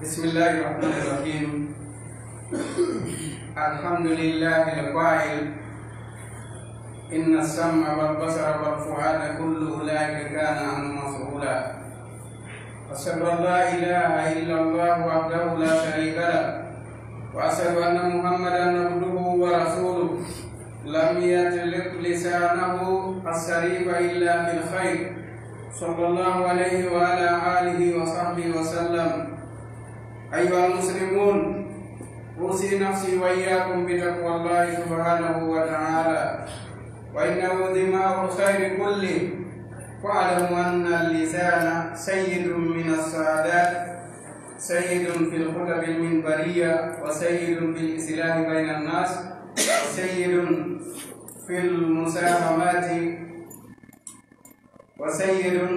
Bismillahirrahmanirrahim. Alhamdulillahil qa'il inna as-sam'a wal basara wal fu'ada kullu ulaika kana anhu mas'ula. Asyhadu an la ilaha illallah wahdahu la syarika lah wa asyhadu anna Muhammadan abduhu wa rasuluh lam yatliq lisanahu as-sarifa illa fil khair sallallahu alaihi wa ala alihi wa sahbihi wa sallam. Ayyuhal muslimun, usi nafsi wa iyyakum bi taqwallahi subhanahu wa ta'ala wa innahu dima'ul khairi kulli fa'lamu anna al-lisana sayyidun minas sa'adat sayyidun fil khutabil minbariyah wa sayyidun fil islahi bainan nas wa sayyidun fil musahamati wa sayyidun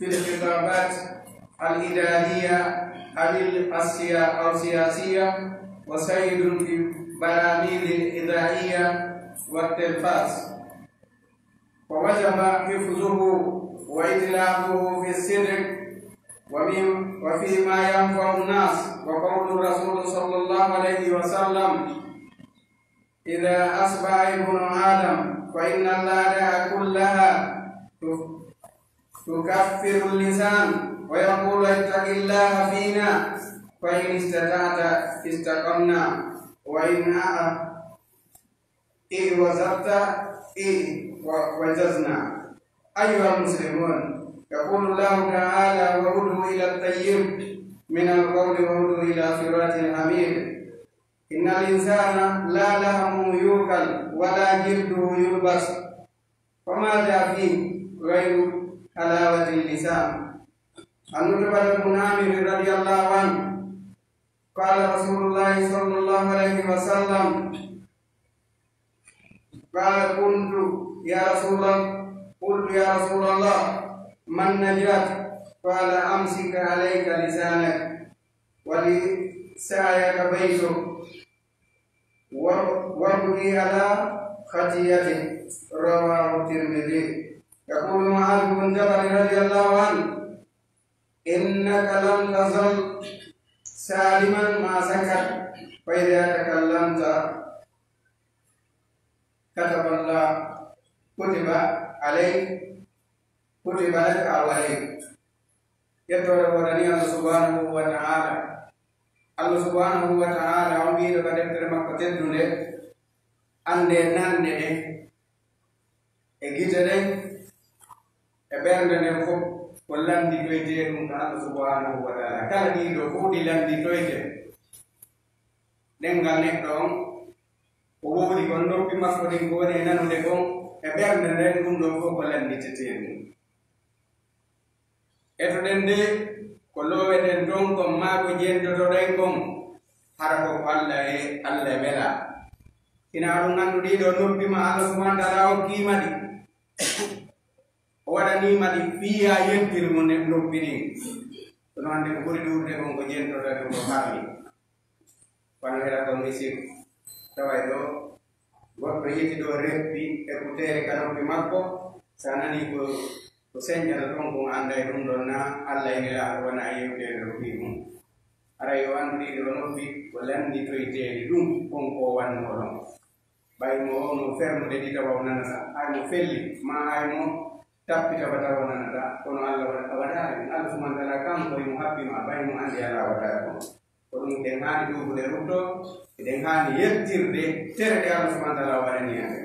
fil khitabat al-idariyah al-siyasiyah wa sayyidun fi baramil idaiyyah wa telfaz wa wajaba hifzuhu wa itlaquhu fi sidq wa fi ma yanfa'u an-nas wa qawlu rasul sallallahu alaihi wasallam idza asbaha ibnu adam fa inna allaha kullaha tukaffiru lisan wa yaqulu ittaqillaha fina fa in istata'ta istaqamna wa in wazabta wajazna. Ayyuhal muslimun, yaqulu Allah ta'ala wa ud'u ila at-tayyib min al-qawli wa ud'u ila siratil hamid. Innal insana la lahmu yukal wa la jilduhu yulbas fama fi ghairu halawatil lisan. An-Nu'man bin Amir radhiyallahu anhu qala Rasulullah sallallahu alaihi wasallam qala qultu ya Rasulullah man najat qala amsika alayka lisanak wa li sa'yaka baytuk wa budi ala khatiyatik rawahu Tirmidzi. Yaqulu Mu'adz bin Jabal radhiyallahu anhu innaka lam tazal saliman ma sakat fa idza takallamta kataballah kutiba laka alayk. Yatoro wadani Allah subhanahu wa ta'ala on wi do deftere makko teddude ande nande de e gite den e bernde den fof ko landi toyte ɗum ko Allah subhanahu wa ta'ala. Kala ɗiɗo fof ɗi landi toyte ɗengal neɗɗo on ko woodi kon noppi makko ɗin ko woni e nanude kon e ɓernde nden ɗum ɗon fof ko landitete ɗum. Eto ɗen nde ko looweten ton kon maa ko jentotoɗen kon hara ko Allah e wela. Ina ɗum anndu ɗiɗo noppi ma Allah subhanahu wa ta'ala hokkima ɗi o waɗanima ɗi fiya yettir mo noppi ɗin. Kono hannde ko ɓuri ɗurde kon ko jentoɗe ɗum ko harmi wano heɗa kon risik taway ɗo goɗɗo yeti ɗo reppi écoutere ka noppi makko sa nani ko señƴata ton kon anda e ɗum ɗon na Allah ene laaɗo wona yewtede ɗo fi mum. Ara yo anndu ɗiɗo noppi ko landi toyteɗi ɗum kon ko wanno ɗon ɓaymo o no fermude ɗi tawa o nanata haymo felli ma haymo tappita ba tawa nanata kono Allah waɗaari ɗum. Allah subhanahu wa ta'ala kanko emo habbima ɓaymo andi ala waɗaari ɗum ko ɗum ɗen haani ɗuɓude rutto eɗen haani yettirde tere ɗe Allah subhanahu wa ta'ala waɗani hande.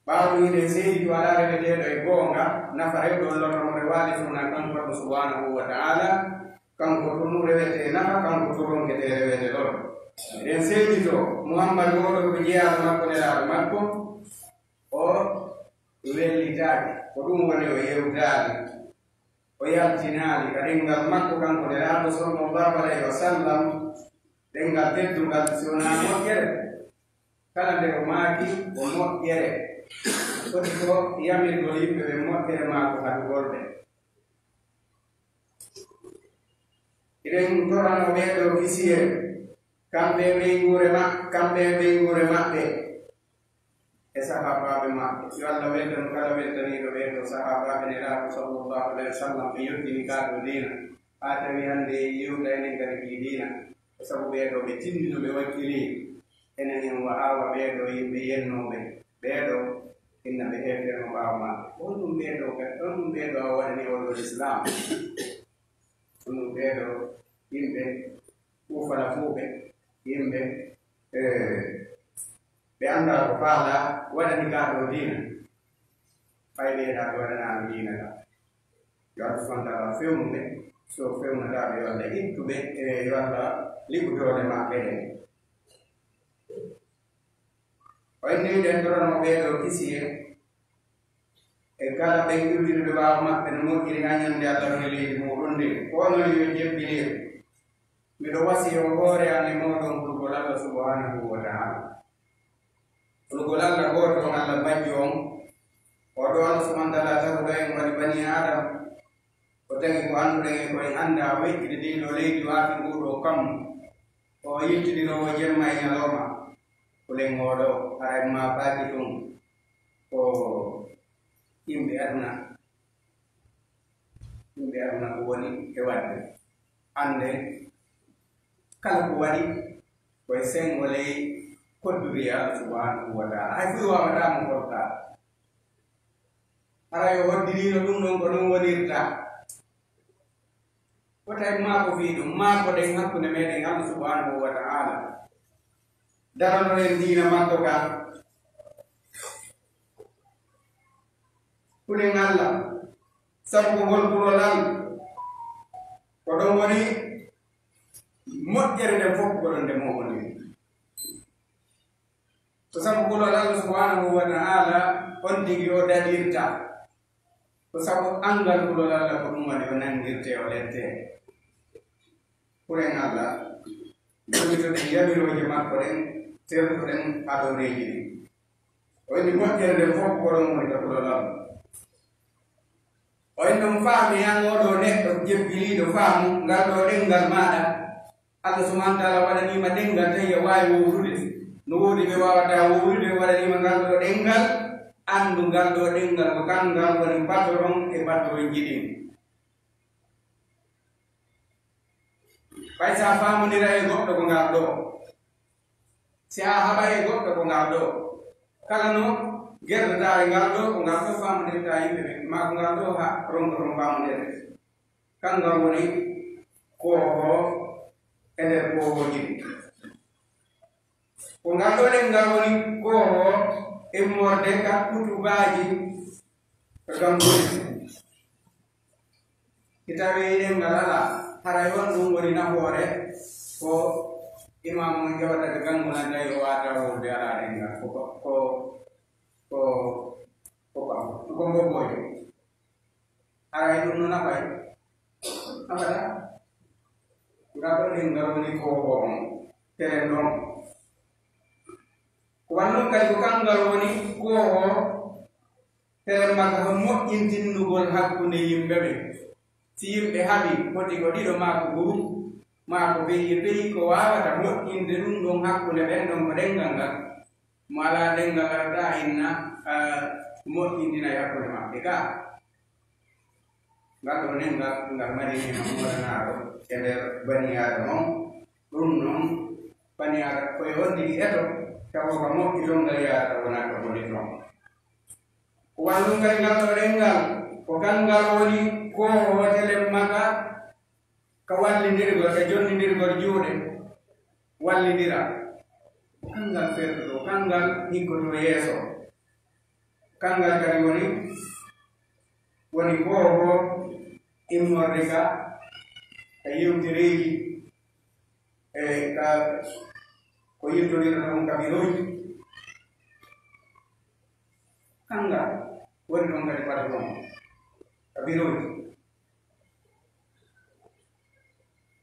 ɓaawo inde seydi to ala reweteɗo e goonga nafa rewɗo lornore waali sona kanko Allah subhanahu wa ta'ala kanko to nu rewete nafa kanko to ronkete rewete lor. Eɗen seydi to Muhammadu oɗo ko jeyaɗo makko nelaaɗo makko o wellitaaki ko ɗum woni o yewtaali o yaltinaali ka ɗengal makko kanko nelaaɗo sallallahu alaihi wa sallam ɗengal teddugal sona moƴƴere kala nde o maaki o moƴƴere foti ko yamirgol yimɓe ɓe moƴƴere maako hadugolɓe. Eɗen torano ɓeeɗo kisiye kamɓe ɓeyngure maɓɓe e sahabaɓe maɓɓe. Yo Allah weltano kala weltaniɗo ɓeeɗo sahabaɓe nelaaɗo sallallahu alaihi wa sallam ɓe yottini kaaɗo diina atawi hande yewta enen kadi ki diina sabu ɓeeɗo ɓe tindino ɓe wakkili enen en wa'awa ɓeeɗo yimɓe yennoɓe ɓeeɗo inna ɓe heɓteno ɓaawa ma on ɗum ɓeeɗo kadi ɗon ɗum ɓeeɗo a waɗani oɗo l'islam ɗum ɗum ɓeeɗo yimɓe ɓufala fuuɓe yimɓe ɓe annda ko faala waɗani kaa ɗo diina fay ɓeeɗa ɓe waɗanaano diina ka yo Allah subhanahu wa ta'ala fewnuɓe so fewnataɓe yo Allah ittuɓe yo Allah liggotore maɓɓe ɗen o enniɗen torano ɓeeɗo kisiye e kala ɓe iwtinude ɓaawa maɓɓe no moƴƴiri ŋañande Allah woni leydi muɗum ndi kono yo jebbilir miɗo wasi o hoore an e moɗon ɓurgol Allah subhanahu wa ta'ala ɓurgol Allah gooto on Allah bajjo on oɗo Allah subhanahu wa ta'ala tahuɗo en waɗi bani adam o tagi ko annduɗen e koye annda o wekkide ɗiɗo leydi waafi nguɗo kam o yittidinowo jemma e ñalawma kulen oɗo haray ma faaki ɗum ko yimɓe aduna ko woni e wadde ande kala ko waɗi koye sengo ley kodduri Allah subhanahu wa ta'ala hay fuyi wawatamo horta haray o hoddirino ɗum ɗon ko ɗum wonirta wotay maako fi ɗum maako ɗen hakkunde meɗen Allah subhanahu wa ta'ala daranoɗen diina makko ka kulen Allah sabu ngol kulolal ko ɗon woni moƴƴere nden fof ko ɗon nde mowoni to sabu kulol Allah subhanahu wa ta'ala on tigi o daɗirta to sabu angal kulol Allah ko ɗum waɗi o nandirte o lette kuren Allah ɗumitoɗen yamirooje makko ɗen tertuɗen adoreji ɗi o inni moƴƴere nden fof ko ɗon woni to kulol Allah o en ɗum faami an oɗo neɗɗo jebbiliɗo faamu ngal ɗo ɗengal maɗa Allah subhanahu wa ta'ala waɗanima ɗengal tawi e wawi wowrude no woodi ɓe wawata wowrude waɗanima ngal ɗo ɗengal andu ngal ɗo ɗengal ko kangal woni batoron e batoron jiɗin fay sa famodira e goɗɗo ko ngal ɗo si a haɓa e goɗɗo ko ngal ɗo kala no gerɗata e ngal ɗo ko ngal ɗo famodirta yimɓe ɓe ma ko ngal ɗo ha ronkoton famodere kangal woni koho e nder kohoji ɗi ko ngal ɗo ɗengal woni koho immorde ka kutubaji ko gamboni si tawi ɗengal ala haray on ɗum woni nafoore ko imamu jawata ganguna tawi o wata wurde ala ɗengal ko mbobojo haray ɗum no nafay nafata ngal ɗo ɗengal woni koho on teren ɗon ko wannum kadi ko kangal woni koho tere makka ko moƴƴintinnugol hakkunde yimɓe ɓe si yimɓe haɓi foti ko ɗiɗo maako guru maako beyi ko wawata moƴƴinde ɗum ɗon hakkunde ɓen ɗon ko ɗengal ngal mo ala ɗengal arata inna moƴƴindina e hakkunde maɓɓe ka ngal ɗo nengal ngal marinima moɗanaɗo e nder bani adama on ɗum noon bani adama koye wondigi eto tawo ka moƴƴiton ngal yahata wona ka boni ton ko wallum kadi ngal ɗo ɗengal ko kangal woni koho telen maka ka wallidirgol ka jonnidirgol juuɗe wallidira kangal fertoto kangal higgoto yeeso kangal kadi woni koho immorde ka ka yewtireji e ka ko yirtorira ɗon kabiroji kangal woni ɗon kadi patron kabiroji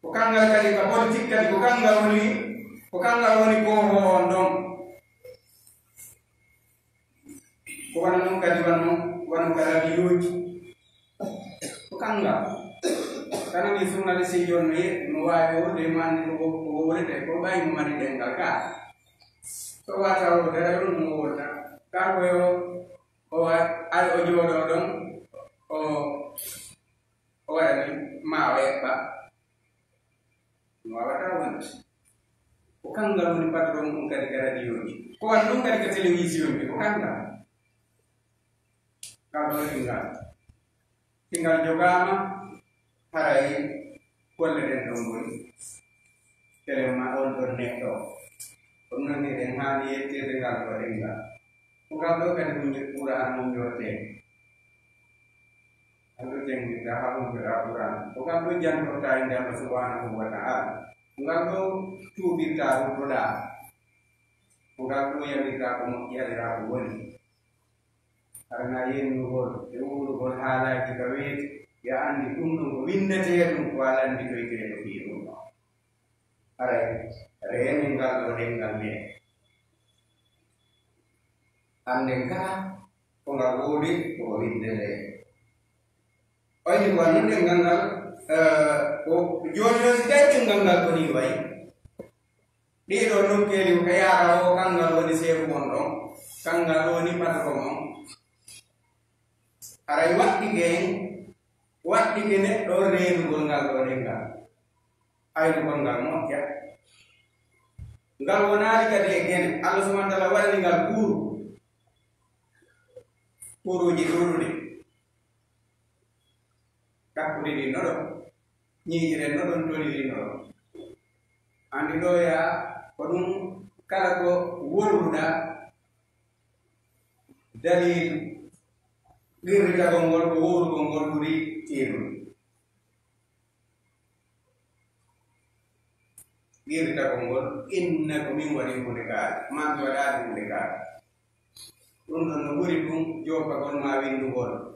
ko kangal kadi ka politique kadi ko kangal woni koho on ɗon ko wana ɗum kadi wano ka radioji ko kangal kanani journaliste jon no wawi wonde mande ko wonete ko ɓayi mo mari ɗengal ka so wata wodere ɗum mo wonta ka koyo o jooɗo ɗon o waɗani maweka mawata ukanga muri patron katika radio ni kwa nunga katika television ni ukanga kalau tinggal jogama harai kuala dan tunggu telema on neto pernah ni dengan dia tinggal tinggal ukanga kan punya kurang menjote Lalu yang kita harus beraturan. Bukan tu jangan percaya dalam Subhanahu wa Ta'ala. Bukan tu kita berdoa. Bukan tu yang kita kemudian diragukan. Karena ini nurul halal kita wit. Ya andi kundu winda ceru kualan di kiri biru. Are meninggal ni. Andengka penggabudi winda le. Oh ini bukan yang ganggal, jual sedikit yang ganggal kau ni baik. Di dalam kiri kaya orang ganggal ni saya pondong, ganggal ni patromong. Arai wat di geng, dore nu ganggal ganggal. Ayo ganggal mo ya. Ganggal nari kadi geng, Allah SWT wala ninggal puru jiru ni. Kaku di noro, nyiri noro tuh di noro. Andi doya, kodung kalau wuluda dari diri kita gonggol duri ciru. Diri kita gonggol inna kuming wali mereka, mantu ada mereka. Untuk nuburi pun jauh pakon mawin dugol.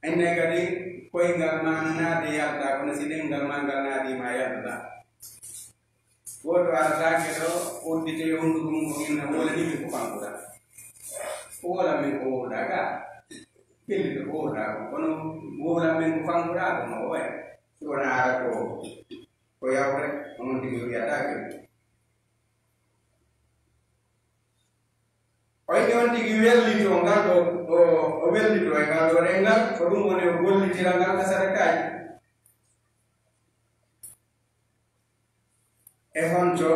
Ene kadi koi ngal mana de yalta kono sideng ngal mangal nadi mayalta woto arta kedo udite undu mungin na wala ni ko pangura wala men ko daga kili ko daga kono wala men ko pangura ko wae sura ara ko yawe on di ya daga Oke on di welli to ngal o welli to ngal do rengal ko dum woni golli tirangal kasarakaji e honjo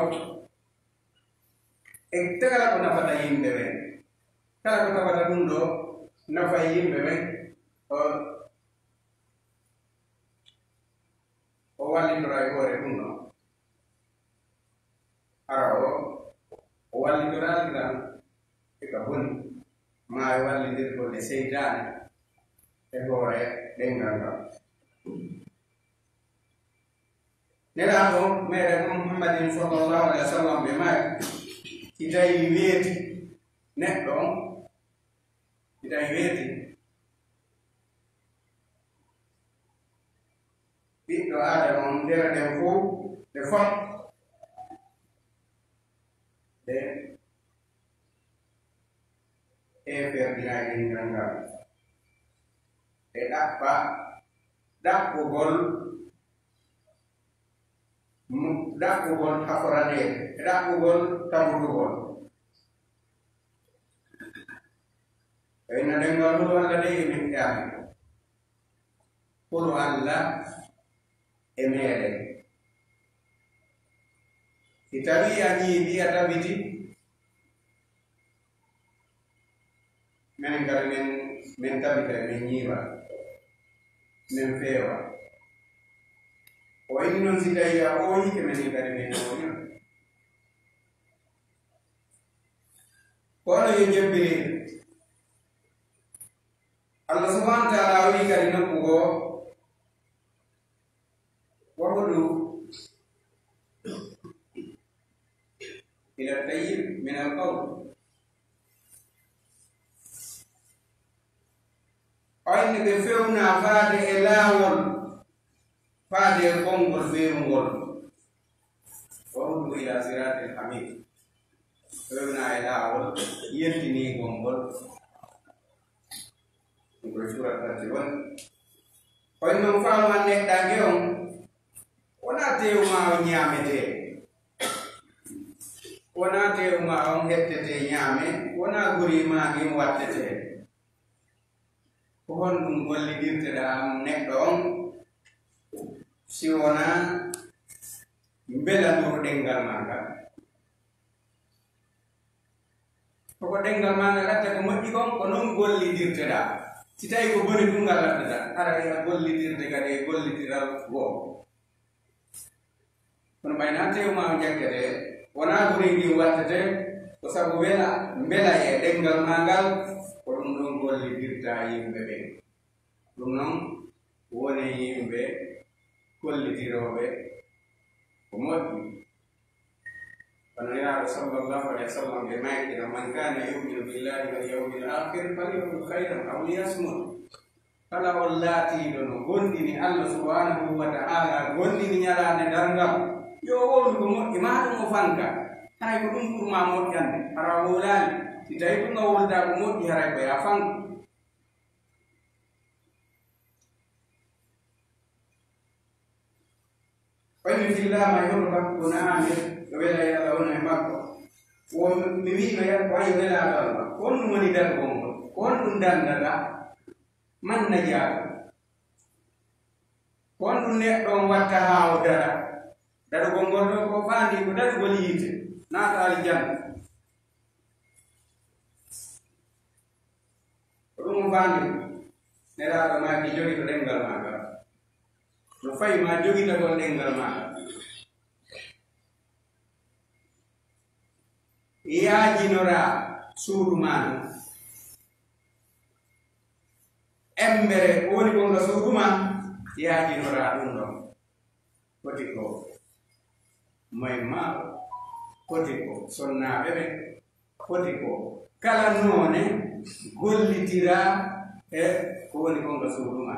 e tagala ko nafata yimbe be kala ko tawata dum do nafa yimbe be o walli to ray hore dum no arawo o walli to ral gran Ikabun mai wali dir ko de seitan e hore dengan nerato mere Muhammadin sallallahu alaihi wasallam be mai kita iweti nek dong kita iweti itu ada on dera de fu de fon de Ferdinand Rangga. Dak pugol haforane, dak pugol tamurugol. Ena dengar dulu Allah deh minta. Puru Allah emere. Kita lihat dia ada biji. Menengah mental kita menyiwa, menfewa. Oh ini non si daya oh ini kemenengah menyiwa. Kalau yang jebeli, Allah Subhanahu Wa Taala ini karena pugo, wahudu, tidak tayyib minal qaul. Aini be fewna faade e laawol faade e konngol feerungol warudu ila siratil hamid fewna e laawol yentini gongol ko surat al-Jawad koy non faaman neɗɗaage on wona teewma o ñaamete wona teewma on heɓtete ñaame wona gurimaagi wattete pohon ɗum gollidirteɗa neɗɗo on si wona belandur ɗengal maga koko ɗengal maga latta ko moƴƴi kon ko non gollidirteɗa si tawi ko boni ɗum ngal lattata ara ya gollidirde kadi gollitiral goo kono ɓayna tewma jaggete wona ɓuri ndi wattete ko sabu mbela e ɗengal magal ko ɗum ɗon gollidirta yimɓe ɓe ɗum noon woni yimɓe gollitiroɓe ko moƴƴi kono yaaro sallallahu alayhi wa sallam ɓe maykira man kana yuminu billahi wal yawmil akhir falyaqul khayran aw liyasmut kala on laatiɗo no gondini Allah subhanahu wa ta'ala gondini ñalande darngal yo wonu ko moƴƴi ma ɗum o fanka hay ko ɗum ɓurma moƴƴande hara wolani si tawi ɗum no wolda ko moƴƴi haray ko ya fanka waymi fillama yono bakko na amir yo wela yala wona e makko won mi wino wayi welaɗal ma ko honɗum woni dargol ngol ko honɗum dandata man najaaɗo ko honɗum neɗɗon watta ha o dara darugol ngol ɗo ko fandi ko darugol yiite naata aljanna ko ɗum o fandi nelaɗo maki jogi to ɗengal maga no fayi ma jogitagol ɗengal maga yaajinora suudu maɗa embere woni gonga suudu ma yaajinora ɗum ɗon foti ko may maaro foti ko sonnaɓe ɓe foti ko kala noone gollitira e ko woni gonga suudu ma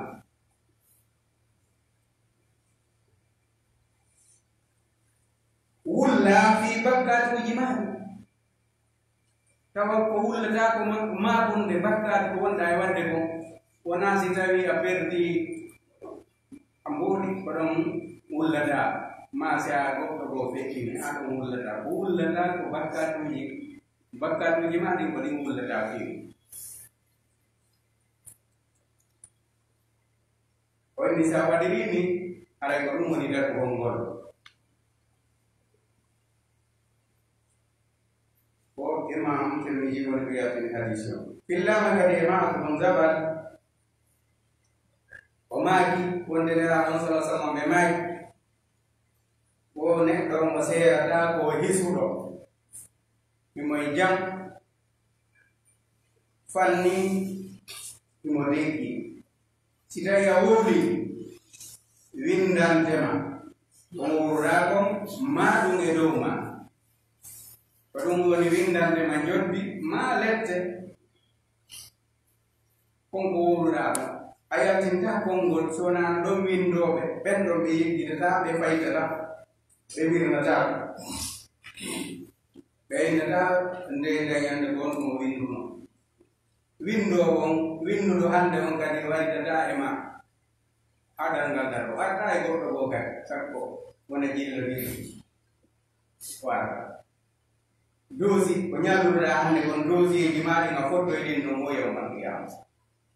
wulla fi bakkatuji maɗa tawa ko wullata ko maɓunde bakkati ko wonɗa e wadde ko wona si tawi a perdi a mboɗi ko ɗon wullata ma si a goɗɗo goo feccini a ɗon wullata ko wullata ko bakkatuji ma ɗin ko ɗin wullata fini wonni sa waɗiri ni aray ko ɗum woni dargol ngol imam Tirmidhi woni ko yatin hadis o fillama kadi imam Ibn Zabal o maaki wonde nelaɗon sallallahu alaihi wasallam ɓe maaki wo neɗɗo mo seerata ko hisuɗo imo jam fanni imo leggi si tawi a wurli windantema on wurrakon ma ɗum e dow ma ko ɗum woni windande ma joddi ma lette konko wowruɗaɗo a yaltinta konngol sonano ɗon windoɓe ɓen ɗon ɓe yeggidata ɓe faytata ɓe wirnata ɓe innata nde dañande gonɗumo winduno windowon winduɗo hande on kadi waydata e ma haɗal ngal daro arta e goɗɗo go kadi sakko wona jilla wiɗi wara dosi ko ñalluɗa hande kon dosieji maɗi nga fotto e ɗin no moyew makkiyama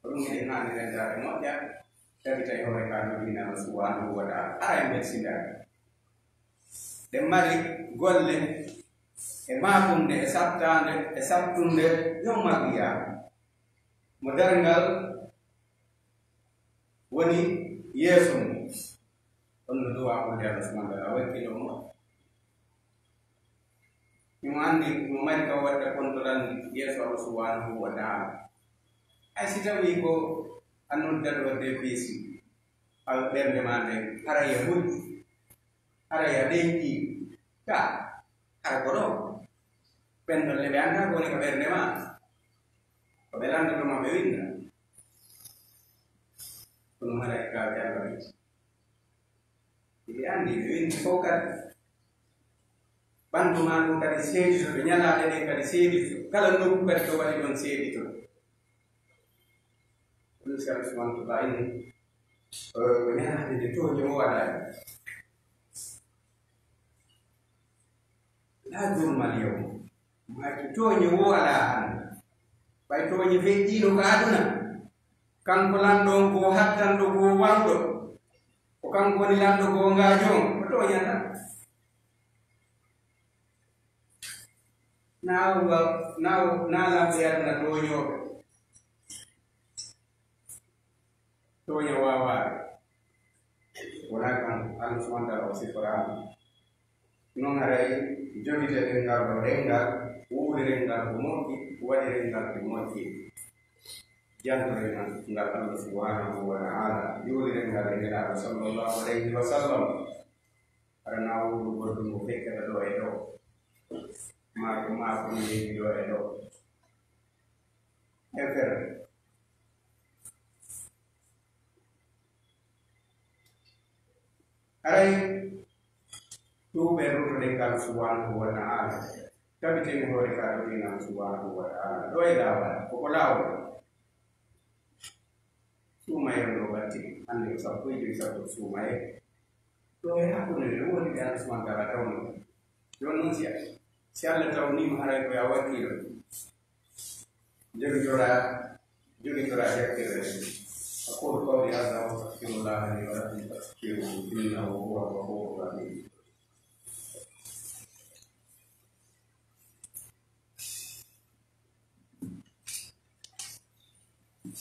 ko ɗum eɗen hande rentare moƴƴa tabita e hoore kaɗo dinama subhanahu wa taala ara e mbelsindade ɗe mari golle e makumde e sabtande e sabtunde yon makkiyama mo darngal woni yeeso mum on no duwa ɓurde Allah subhanahu wa taala wakkilo mo imo andi mo mari ka watta kontoran yeeso Allah subhanahu wa taala ay si tawi ko a noddat wadde peesi a ɓernde ma nde hara ya hulɗi hara ya ɗenƴi ka hara ko ɗo ɓenɗolle ɓe anda ko woni ko ɓernde ma ko ɓe landotoma ɓe winda kono malaikaɓe Allah witi ɓe andi ɓe windi fof kadi ɓandu ma ɗum kadi seedito ɓe ñalaɗe ɗe kadi seedito kala nokku kadi to waɗi ɗon seedito ɗum si Allah subhanahu wa ta'ala inni ko ñalaɗe ɗe toñi o waɗani la jurmal yow maki toñi o waɗa hande ɓay toñi feƴƴino ko aduna kanko lando ko hattando ko wawɗo ko kanko woni lando ko ngajon ko to yanta nalamɓe aduna toñoɓe toña wawaɓe wona kan Allah subhanahu wa ta'ala o siforama non haray jogiteten ngal ɗo rengal wuuriren ngal ko moƴƴi waɗiren ngal ko moƴƴi jantoren ngal Allah subhanahu wa ta'ala yuuriren ngal e nelaɗo sallallahu alayhi wa sallam aɗa nawuɗu goɗɗum ko fekkata ɗo e ɗo maako ni yeewi ɗo e ɗo efere aray tuuɓe rutude ngal subhanahu wa ta'ala tabitini hoore ka ɗo ɗinam subhanahu wa ta'ala ɗo e laawol koko laawol suumayel ɗo batti hande ko sappo e joyi sappo suumayel ɗo e hakkunde nde woni ɓe Allah subhanahu wa ta'ala tawno joni noon si Allah tawnima haray koye a wakkilo jogitora jakkire aqulu qawli hadha wa astaghfirullah li wa lakum fastaghfiruhu innahu huwal ghafurur rahim.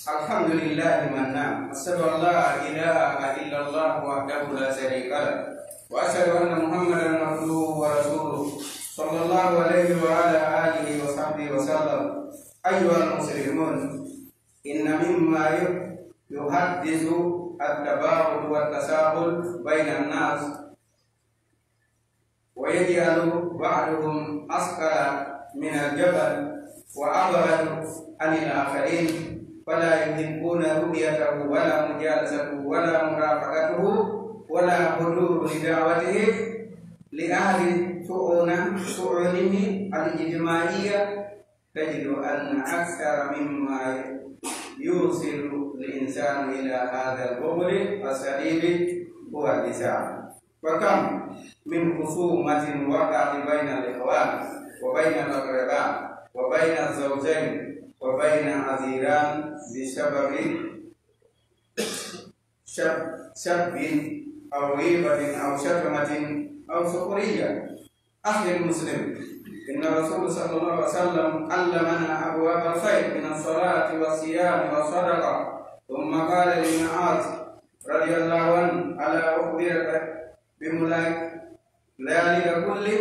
Alhamdulillahi manna asyhadu an la ilaha illallah wahdahu la syarika lah wa asyhadu anna Muhammadan abduhu wa rasuluh sallallahu alaihi wa ala alihi wa sahbihi wa sallam. Ayyuhal muslimun, inna mimma yuhaddisu at-tabaghud wa at-tasahul bainan nas wa yaj'alu ba'duhum asqala min al-jabal wa ab'adu 'anil akharin fala yuhibbuna ru'yatahu wala mujalasatahu wala murafaqatahu wala huduru li da'watihi li ahli su'unihi al-ijtima'iyyah. Tajidu anna aktsara mimma yusilu al-insanu ila hadha al-bughd as-sadid huwa al-lisan. Wa kam min khusumatin waqa'at baina al-ikhwan wa baina al-aqraba wa baina az-zawjayn wa baina aziran bisababi shabbin aw ghibatin aw shatmatin aw sukhriyyah. Akhir muslim, inna Rasul sallallahu alaihi wasallam allamana abwab al-khair min as-salati was-siyam was-sadaqah. Thumma qala li Mu'adh radhiyallahu anhu ala ukhbiraka bimulak dhalika kulli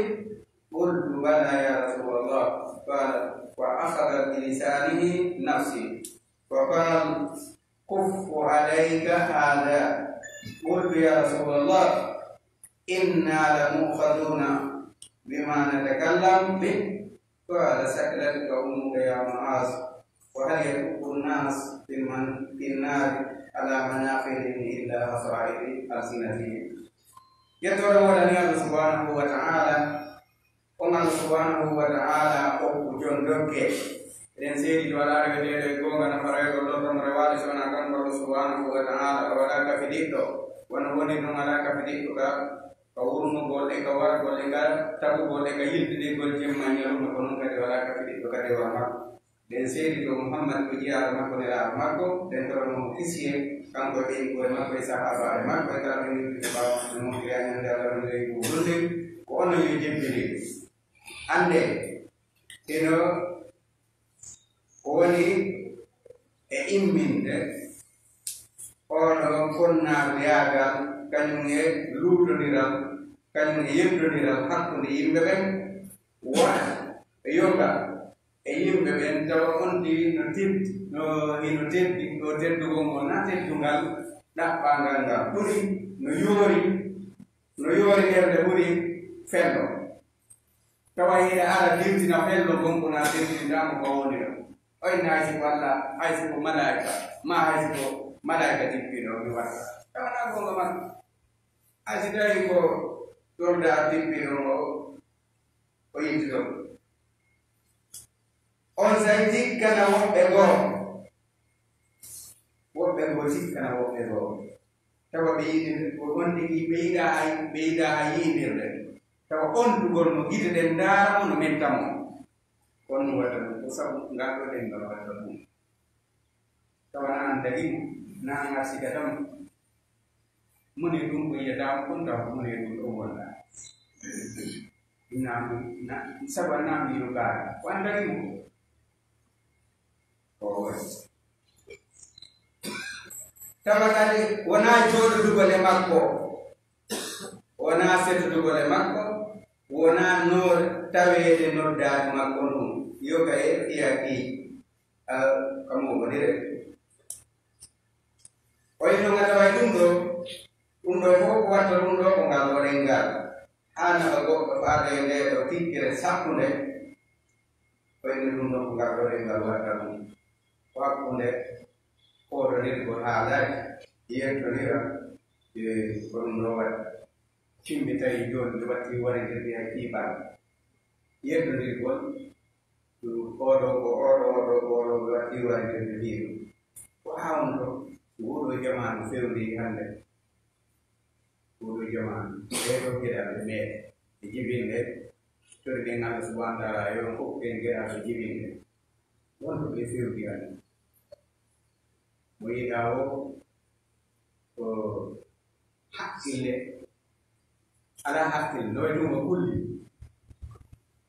qultu bala ya Rasulullah. Qala wa akhadha bi lisanihi nafsi wa qala kuffu alayka hadha. Qultu ya Rasulullah inna la mu'khaduna bima natakallam bih. Qala sakalat qaumuka ya Mu'adh wa hal yakun nas fil nar ala manaqirihim illa hasra'i alsinatihim. Ya Tuhan Allah subhanahu wa ta'ala, Allah subhanahu wa ta'ala o jondoke en sedi wala rewede gonga na farego do rewale sona kan Allah subhanahu wa ta'ala wala ka fidito wana woni no ala ka fidito ka kawurno golle ka war golle ka tabu golle ka yilde gol jemma nyalo no kono ka wala ka fidito ka de wama den sedi do Muhammad ko jiya makko ne la makko den to no kisiye kanko be ko makko sahaba makko ka ni ba no kiyan ndala no de bulde ko ono yo jembeli ande eno woni e imminde ono konna yagal kañum e luutodiral kañum e yebdodiral hakkunde yimɓe ɓen wona e yoga e yimɓe ɓen tawa onti no teddi no ino teddi ɗo teddugol ngol na teddungal ɗaɓɓangal ngal ɓuri no yoori ɓerde ɓuri fello tawa hiɗe ala dirtina fello gonkona dirtindamo ko woni ɗo oyna haysi ko Allah haysi ko malaika ma haysi ko malaika dippiɗo mi watta tawana gonga man haysi tawi ko ɗolda dippiɗo o o yittiɗo on say tikkana woɓɓe goo tikkana woɓɓe goo tawa ɓe yiɗi ko on tigi ɓe yiɗa ha yiidirde tawa on dugol no gite ɗen ndaaramo no mettamo on waɗa ɗum ko sabu ngal ɗo ɗen ngal waɗa ɗum tawana andagi na ngasi kadam muni dum ko yada ko nda muni dum ko wala na sabana mi lugar wandari mo oh tamatali wana jodo dugole makko wana seto dugole makko wana nur tawede nodda makko dum yoga e fiyaki kamu bodire oino ngata way dum do ko wato dum do ko ngal rengal ana bago baade nde do tikire sappunde oino dum do ko ngal rengal watta dum wakunde ko do rir ko haala yento rira ko dum do wat kimbi tay joni do watti wari de ya kiba yento rir ko odo watti wari de biiru ko hawndo wodo jaman fewdi hande wodo jaman edo gida be jibinde to de ngal subhanahu wa ta'ala yo ko ken gida jibinde wondo be fewdi hande moyi dawo ko hakkille ala hakkille no dum kulli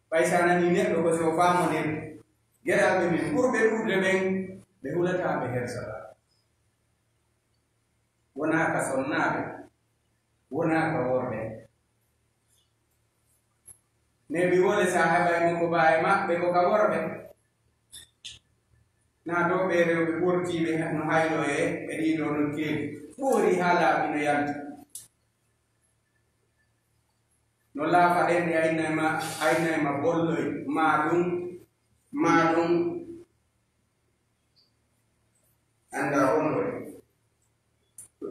paisana ni ne do ko so famo ne gida be min burbe durde ben be hulata be hersala wona ka sonnaɓe wona ka worɓe ne mi wole sa haɓay mo ko baye maɓɓe ko ka worɓe na to ɓe rewɓe ɓurtiɓe no hayno e ɗiɗo no keewi ɓoori ha laaɓi no yalta no laafa ɗen ɗe aynayma bolloy ma ɗum anda onɗoe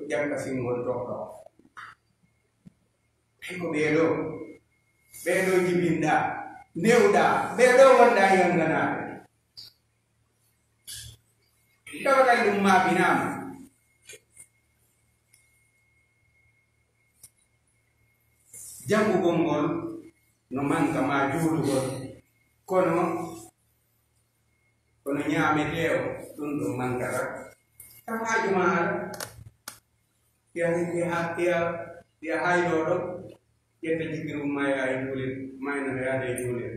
jakka singol tokka ko ɓeɗo jibinɗa ndewɗa ɓeɗo wonɗa yanganaɓe tawakay ɗum mabinama jangugol ngol no manka ma juulugol kono ñaameteo ɗum ɗum mankata tawaaju ma ya hayɗoɗo ƴetta jikirum ma ya juulir mayno yaade e juulir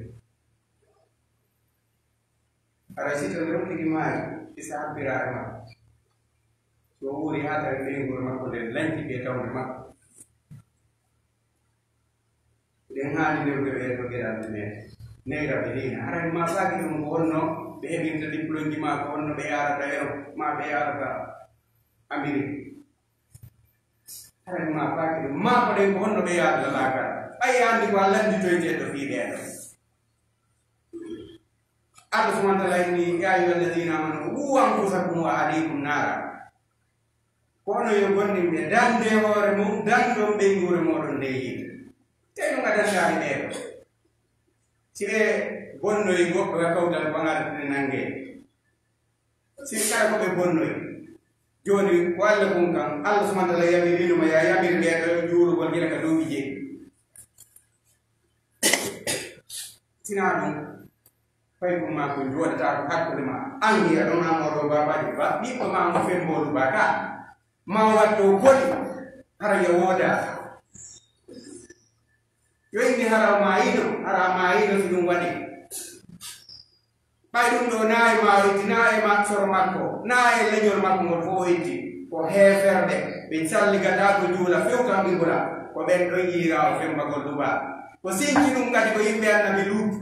ara sito nder tigi maayi isa habbiraare makko so wuuri ha tawi ɓeygol makko nden lanci ɓe tawde makko ɗen haali newde ɓe to geɗalde men neyraɓe ɗina arani ma faaki ɗum ko wonno ɓe heɓirta diplôme ji ma ko wonno ɓe yarata Europe ma ɓe yarata Amérique arani ma faaki ɗum ma ko ɗen ko wonno ɓe yarata laakara ɓayi andi ko allanditoyteɗo fiiɗeɗo Allah subhanahu wa ta'ala inni ya ayyuhal ladina amanu qu anfusakum wa ahlikum nara kono yo gondimɓe dande hoore mum dandon ɓeygure moɗon nde yiide teno gadandari ɓeeɗo si ɓe bonnoyi goɗɗo e kawtal baŋal ne nangue si kala ko ɓe bonnoyi joni ko Allah kum kam Allah subhanahu wa ta'ala yamirinuma ya yamir ɓeeɗo juurugol gila ka duuɓi jeeɗi sina ɗum fay ko ma ko jooɗata ko hakkude ma an wiya ɗon amoɗo babaji ba ɓiɓɓo ma mo fembolu ba ka ma watto boɗi hara yo wooda yo inni hara mayiɗo so ɗum waɗi ɓay ɗum ɗo naayi ma itti naayi ma soro makko naayi leñol makko ngol fof itti ko heeferde ɓe salligata ko juula fewtan ɓiɓura ko ɓen ɗo yiira o fembagol duba ko sinki ɗum kadi ko yimɓe annabi luutu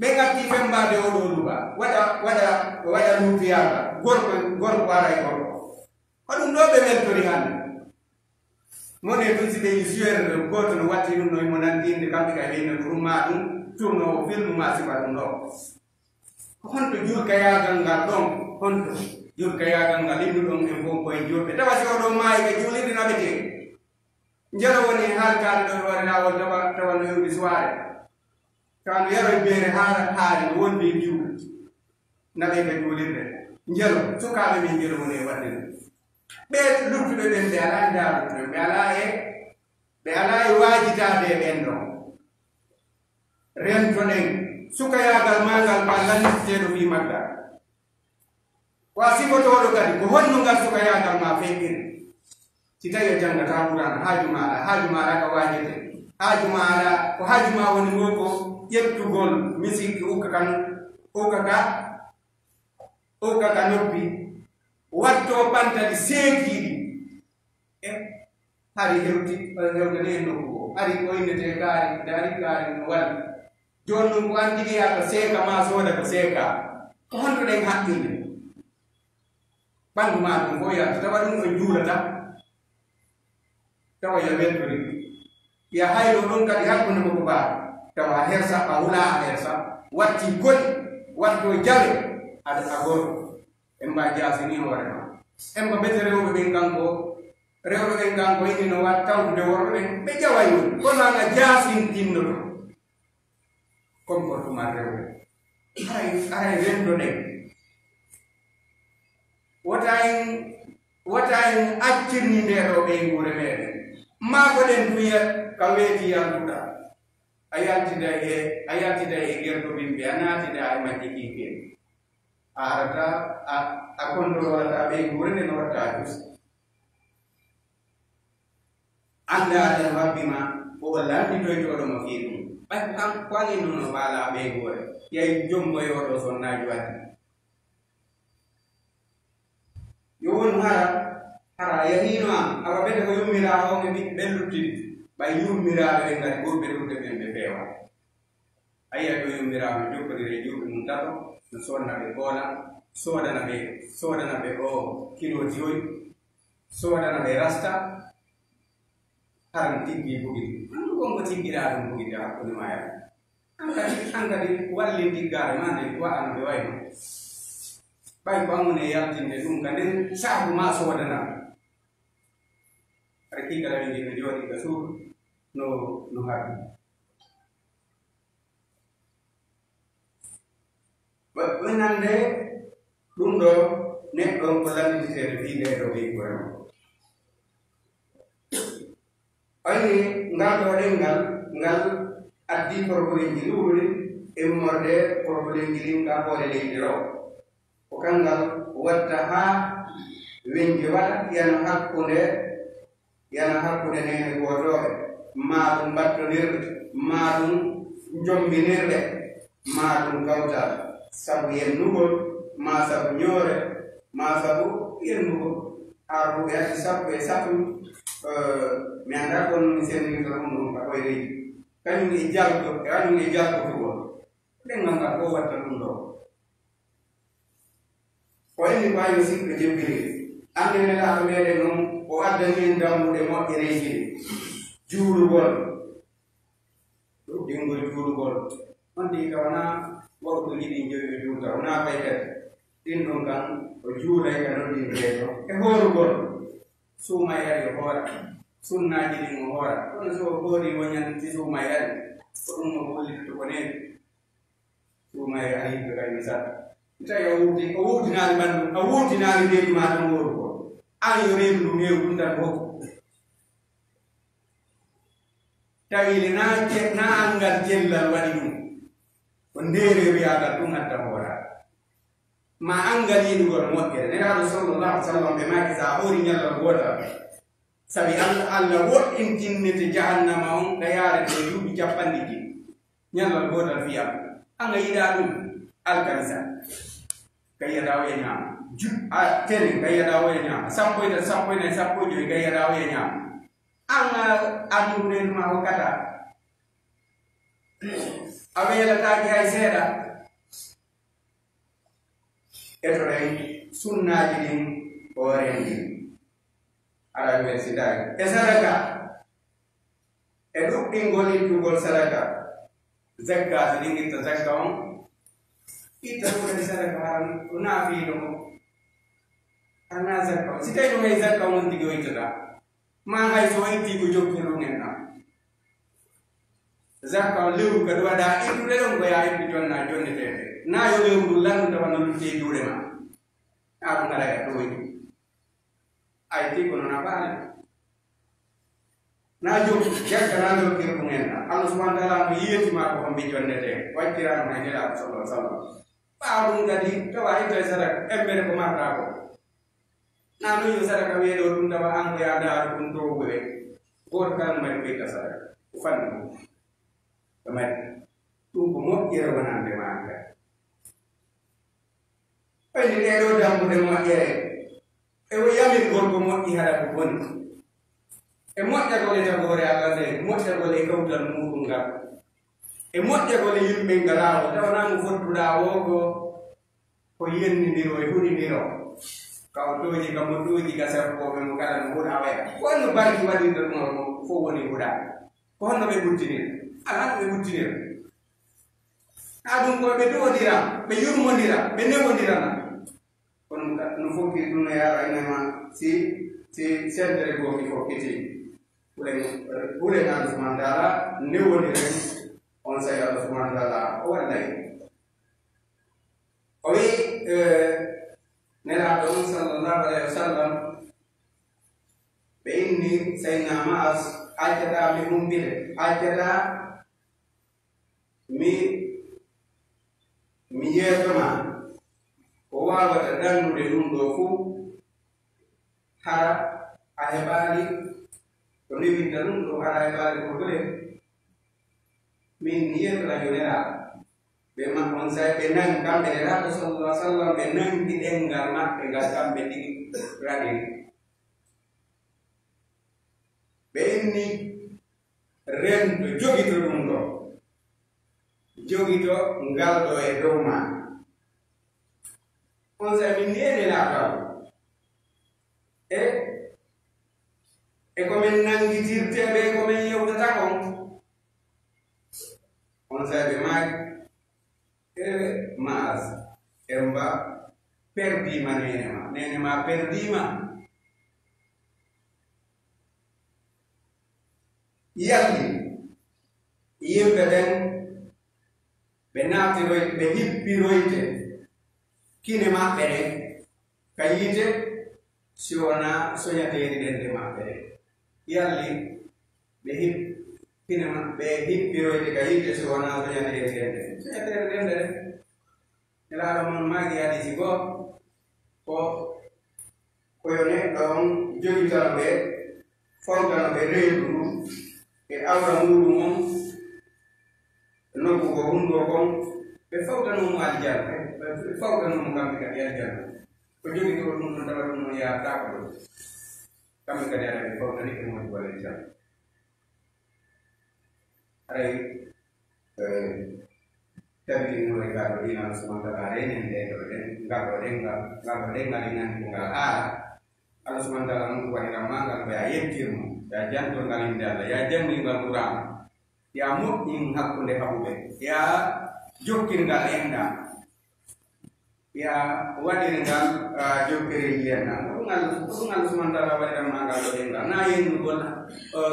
ɓe ngatti fembade oɗo luba waɗa luutuyaga gorko aray gorko hoɗum ɗo ɓe weltori hande mone tun si ɓe yi suere goto no watti ɗum noy mo nandinde kamɓe ka weyno ɗumma ɗum tourno film ma sifa ɗum ɗo honto jurkayagal ngal ɗon honto jurkayagal ngal innuɗon en fof koye jurɓe tawa si oɗo maayi ɓe juulirde naɓe te jelo woni haalkade ɗo waɗa lawol tawa no yurɓi soire kano yaroy beere haari no wondi e juuɗe naɓe ka juulirde jelo sukaɓe min jelo woni e waɗde ɗum ɓe luttuɓe ɓen ɓe ala e daaruɓe ɓe ala e waajitade e ɓen ɗon rento ɗen sukayagal magal ma lanniteɗo fi maggal wasi ko to gadi ko honno ngal suka yagal ma fekin ci tawi janga taburan haaju mala ka wajete haaju mala ko haaju ma woni moko yettugol misiki o ka noppi watto pantadi seekiɗi e hari hewtane nokku ari ko indete kaari dari kaari no walli joni ɗum ko an jiɗi yaka seeka ma sooda ko seeka ko honto ɗen haqqille ɓanndu ma ɗum fo yalta tawa ɗum ɗo juulata tawa ya weltori ya haylo ɗon kadi hakkunde koko baa tawa hersa a wula hersa watti goli watto jawe aɗa agoro en mba jasini hoore ma en mba bete rewɓe ɓen kanko ini no wat tawtude worɓe ɓen ɓe ƴaway woni kono anga jasintinnoto comportement rewɓe aray rendo ɗen wota en accirni nde ɗo ɓe guure meɗen maako ɗen duya ka weeti yaltuɗa a yaltida e gerɗobinɓe a naatida e majji kiken a arata a controlata ɓe guure nde no watta jus andaɗen wabbima o landitoytoɗomo fi ɗum ko ani nono faala ɓe guure yay jomboyoɗo sonnaji waddi yo won hara yahino am awa ɓete ko yummira hawɓe ɓe luttidi ɓay yummiraɓe ɓe ngari ɓurɓe ɗurde ɓen ɓe feewa ayiya ɗo yummiraɓe jokkodire juuɓe mum tato no sonna ɓe goola sodana ɓe o kilo joyi sodana ɓe rasta haran tiggi bugidi gonko tiggiɗa ɗum bugidi hakkude ma yaɓe an kadi walli tiggare ma nde waɗano ɓe wayno ɓay ko amune yaltinde ɗum ka nden saabu ma sodana aɗa kiggala ɓe jiɓe jooɗi ka suudu no haɗi ɓenande ɗum ɗo neɗɗo ko landitede fi nde ɗo ɓey koyno ayni ngal ɗo ɗengal ngal addi probléme ji luuri e morde probléme ji ɗin ka hoore leydi ɗo ko kangal watta ha weñje waɗa yana hakkude nene gotoɓe ma ɗum battonirde ma ɗum jombinirde ma ɗum kawtal sabu yennugol ma sabu ñoore ma sabu yennugol arɓuɓe ati sappo e sappo mi anda kon mi sennirta ɗum ɗum ka koyreji kañum e jalkotugol ɗengal ngal ko watta ɗum ɗo o enni mbawi sikɓe jebbiri ande nelaɗo meɗen noon o addani dammuɗe moƴƴereji ɗi juulugol ɗingol juulugol on ɗi ka wona wawto jiɗi jowi juuta wona baykat ɗin ɗon kan o juulay ka noddinteeto e hoorugol suuma e ari o hoora sunnaji ɗin o hoora kono so o hoori woñanti suuma e ari ko ɗum o hollitto ko neni suuma e ari ɓe kayni sat tawi o wuutinaani ɓanndu a wuutinaani reedu ma tan wooru ko an yo reedu ndu heew ɗum tan hokku tawile na angal jellal waɗi ɗum ko ndeere wiyagal ɗum adda hoora ma angal yiɗugol moƴƴere neraɗo sallallahu alih w sallam ɓe maki sa hoori ñallal gootal sabi allah woɗɗintinnete jahannama on ka yaarete duuɓi capanɗe ɗi ñallal gootal fiyam anga yiɗa ɗum alkanisa kayyata o e ñaama tene kayyata o e ñaama sappo e sappo joyi kayyata o e ñaama anga andunenma hokkata a weelataki hay seeɗa etoɗen sunnaji ɗin o rendi ala universitaire e sadaka e ɗuɗɗingol ittugol sadaka zakka so ɗin itta zakka on itta ɗuɗe sadaka haran ko naafiino mo ana zakka on si tawi ɗum hay zakka on tigi o ittata ma hay so itti ko jokkirɗum na zakka on lewru kadi waɗa ittude ɗon ko ya ittu jonna jonnetede na yo lewru landu tawa no lutte juuɗe ma a ɗum ala e ɗoyni ay ti ko noon a faale na jokki jakka na jokkir ɗum en na allah subahana taala mo yiyetima ko homɓe jonnete waccirano hay nelaɗo sallah sallam paɗum kadi tawa ito e sadaka embere ko marɗa ko nanu yo sadaka weeɗo ɗum tawa an ko ya daaru ɗum togo ɓe goto kala mari ɓeyta sadaka ko fanni ɗum ɓe mari ɗum ko moƴƴere wonande ma kadi ɓayni ɗeɗo dambude moƴƴere e o yamirgol ko moƴƴi haɗa ko boni e moƴƴagol e tagore Allah nde moƴƴagol e kawtal muɗum ngal e moƴƴagol e yimɓe ngalawo tawanamo fottuɗa o ko yennidiro e huɗidiro kawtoji ka moɗɗuji ka sappoɓe mo kala no huɗa waya wonno barki waɗirta ɗum fof woni huɗa ko honno ɓe ɓuttinira ala ɓe ɓuttinira ha ɗum koɓe doodira ɓe yurmodira ɓe newodirana kono no fokki ɗum no yaro enema si sentere goki fof kiti ɓuren Allah subhanahu wa ta'ala newodiren on sayi Allah subhanahu wa ta'ala o waɗay o wi nelaɗo on sallallahu alayhi wa sallam ɓe inni sayna Ma'az accata mi humbide accata mi yeetoma ko wawata dandude ɗum ɗo fuu hara a heɓaali ko newinta ɗum ɗo hara a heɓaali ko tole min yeetora yo nelaɗo ɓe on sayi ɓe nangi kamɓe nelaɗo sallallahu sallam ɓe nangi ɗengal maɓɓe ngal kamɓe ɗiɗi raɗiri ɓe inni rendo jogito ɗum ɗo jogito ngal ɗo e dow ma on sayi min nene laataw e komin nangitirteɓe komin yewtata kon on sayi ɓe maaki Ma'az emba perdima nene ma perdima yalli yimɓe ɓen ɓe naftiroyte ɓe hippiroyte kine maɓɓe ɗen ka yiite si wona soñateeri ɗen de maɓɓe ɗen yalli ɓe hippiroyte ka yiite si wona soñateeri ɗen de soñateeri ɗen de nelaɗo mon maagi hadisi goo koyo neɗɗo on jogitano ɓe fontano ɓe reedu ɗum e awra muɗum on nokku ko hundo kon ɓe fawtanomo aljanna ɓe fawtanomo kamɓe kadi aljanna ko jogitoro ɗum no tawa ɗum no yahatako ɗo kamɓe kadi aɗa ɓe fawtani ɓe moƴi wal aljanna aray tabitinore gaɗo ɗinal subhanahu renen ndeɗo ɗen ngalɗo ɗengal inandi ko ngal haala Allah subhanahu wa ta'ala noon ko waɗiran ma ngal ko ya yettirmo ya jantol ngal inde Allah ya jangingal Qur'an ya moƴƴin hakkunde haɓuɓe ya jokkirngal enɗam ya waɗirngal jokkireji enɗam ko ɗum Allah subhanahu wa ta'ala waɗiran ma ngal ɗo ɗengal na yennugol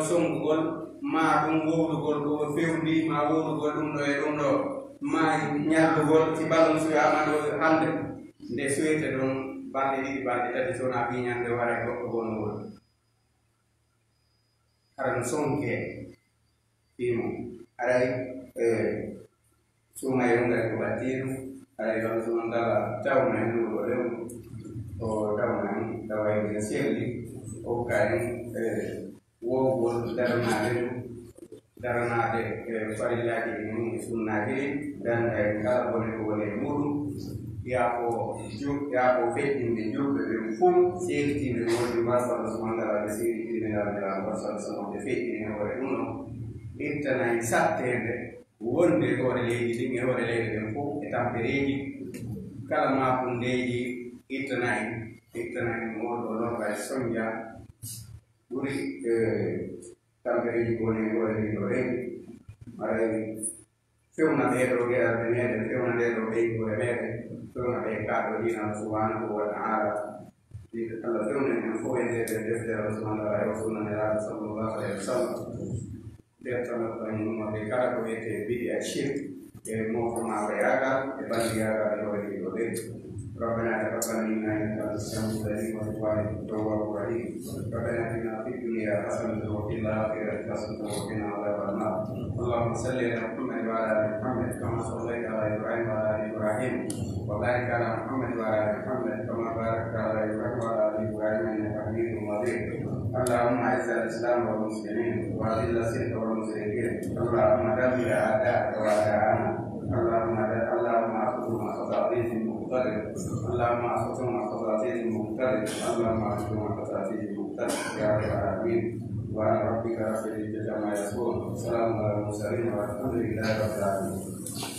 songugol ma ɗum wowlugol ko fewndima wowlugol ɗum ɗo e ɗum ɗo ma ñallugol si balum suyama ɗo hande nde suyete ɗon balɗe ɗiɗi balɗe tati sowona piñande wara goɗɗo gonugol hara no sonke fimo aray sumaye ngari ko battiɗum aray Allah subhanahu wa ta'ala tawna en ɗo rew o tawna en tawayde selli o kay wowgol daranade farillaji ɗin e sunnaji ɗin danda e kala bone ko woni e muɗum yaako feƴƴinde jokɓe ɓe fof seeditinde wonde mbasa Allah subhanahu wa ta'ala ɓe seeditindinenalnelaɗo sallallahu sallam ɓe feƴƴini e hoore ɗum ɗo ittana e sattede wonde hoore leydi ɗin e hoore leydi ɗen fof e tampereji kala makundeji ittana en moɗo lorɗa e soñdia ɓuri tampereji ko woni e hoore leydi ɗo reni aray fewna ɓeeɗo geɗalɓe meɗen fewna ndeɗo ɓeygore meɗen fewna ɓe kaɗo ɗina subhanahu wa ta'ala Allah fewna en fof e nder deftere Allah subhanahu wa ta'ala e sunnanelaɗo sallallahu alayhi wa sallam ɓe kala ko wiyete biɗi a shirk e mofoma ko yagal e bandi yagal e hoore leydi ɗo reni ربنا تقبل منا انك انت السميع العليم وتب علينا التواب الرحيم ربنا اتنا في الدنيا حسنه وفي الاخره حسنه وقنا عذاب النار اللهم صل على محمد وعلى ال محمد كما صليت على ابراهيم وعلى ال ابراهيم وبارك على محمد وعلى ال محمد كما باركت على ابراهيم وعلى ال ابراهيم انك حميد مجيد اللهم اعز الاسلام والمسلمين واذل الشرك والمشركين اللهم دمر اعداءك واعداءنا اللهم اخذهم خطاطيهم مقتدر اللهم اخذهم خطاطيهم مقتدر اللهم اخذهم خطاطيهم مقتدر يا رب العالمين وعلى ربك رب العزه عما يصفون وسلام على المرسلين والحمد لله رب العالمين.